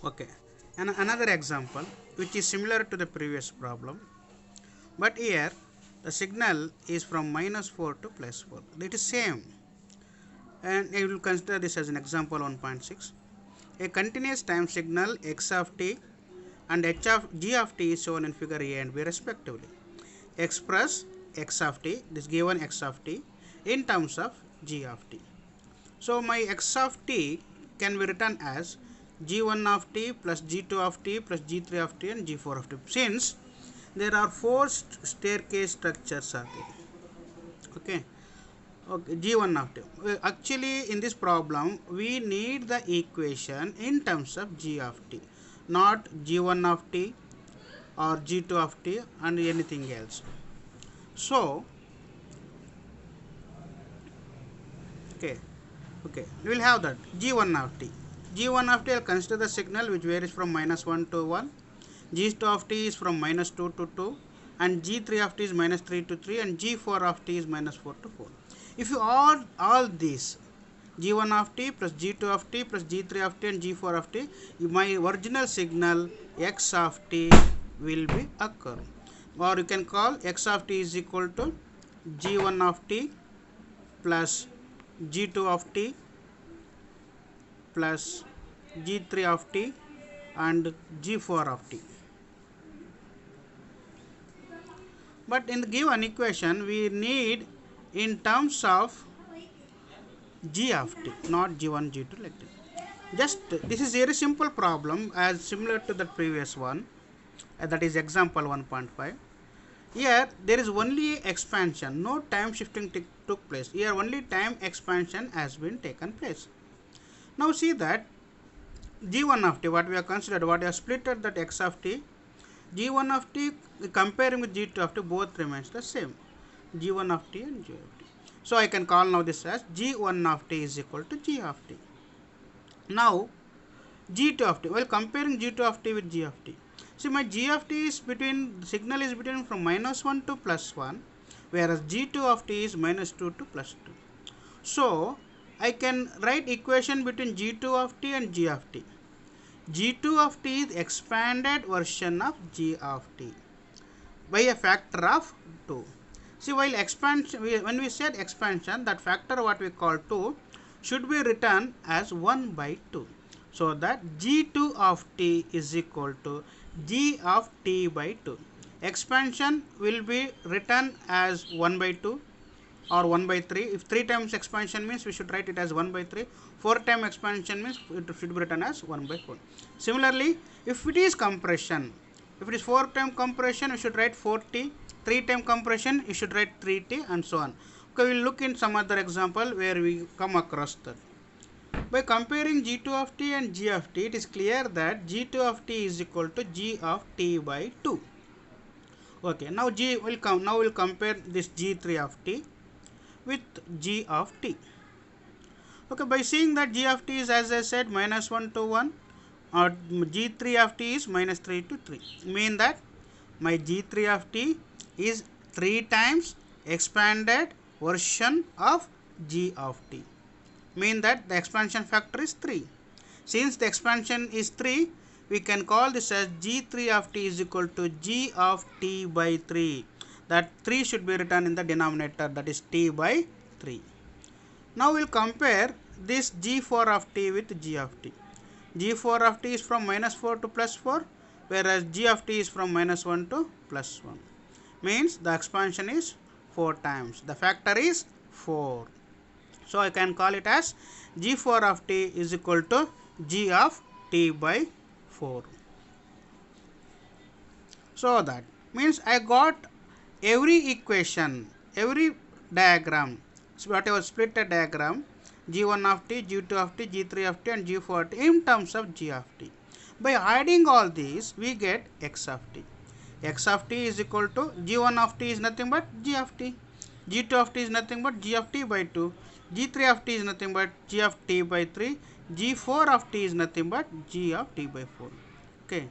Okay, and another example which is similar to the previous problem, but here the signal is from -4 to +4. It is same, and I will consider this as an example 1.6. A continuous time signal x of t and h of g of t is shown in figure A and B respectively. Express x of t, this given x of t, in terms of g of t. So my x of t can be written as g1 of t plus g2 of t plus g3 of t and g4 of t, since there are four staircase structures are there. Okay. Okay, g1 of t. Actually, in this problem, we need the equation in terms of g of t, not g1 of t or g2 of t and anything else. So, okay, we will have that g1 of t. g1 of t, I will consider the signal which varies from -1 to 1. g2 of t is from -2 to 2, and g3 of t is -3 to 3, and g4 of t is -4 to 4. If you add all these, g1 of t plus g2 of t plus g3 of t and g4 of t, my original signal x of t will be occur. Or you can call x of t is equal to g1 of t plus g2 of t plus g3 of t and g4 of t. But in the given equation, we need in terms of g of t, not g1, g2 like that. Just this is very simple problem as similar to the previous one, that is example 1.5. Here there is only expansion, no time shifting took place. Here only time expansion has been taken place. Now see that g1 of t, what we have considered, what we have splitted that x of t, g1 of t comparing with g2 of t, both remains the same, g1 of t and g of t. So I can call now this as g1 of t is equal to g of t. Now g2 of t, while comparing g2 of t with g of t, see my g of t is between, signal is between from -1 to +1, whereas g2 of t is -2 to +2. So I can write equation between g2 of t and g of t. g2 of t is expanded version of g of t by a factor of 2. See, while expansion, when we said expansion, that factor what we call 2 should be written as 1 by 2. So that g2 of t is equal to g of t by 2. Expansion will be written as 1 by 2 or 1 by 3. If 3 times expansion means we should write it as 1 by 3. 4 times expansion means it should be written as 1 by 4. Similarly, if it is compression, if it is 4 times compression, we should write 4t. 3 times compression, you should write 3t, and so on. Okay, we will look in some other example where we come across that. By comparing g2 of t and g of t, it is clear that g2 of t is equal to g of t by 2. Okay, now g will come. Now we will compare this g3 of t with g of t. Okay, by seeing that g of t is, as I said, -1 to 1, or g3 of t is -3 to 3, mean that my g3 of t is 3 times expanded version of g of t, mean that the expansion factor is 3. Since the expansion is 3, we can call this as g3 of t is equal to g of t by 3. That 3 should be written in the denominator, that is t by 3. Now we will compare this g4 of t with g of t. g4 of t is from -4 to +4, whereas g of t is from -1 to +1. Means the expansion is 4 times. The factor is 4. So I can call it as g4 of t is equal to g of t by 4. So that means I got every equation, every diagram, whatever split a diagram, g1 of t, g2 of t, g3 of t and g4 of t in terms of g of t. By adding all these, we get x of t. X of t is equal to g1 of t is nothing but g of t, g2 of t is nothing but g of t by 2, g3 of t is nothing but g of t by 3, g4 of t is nothing but g of t by 4. Okay.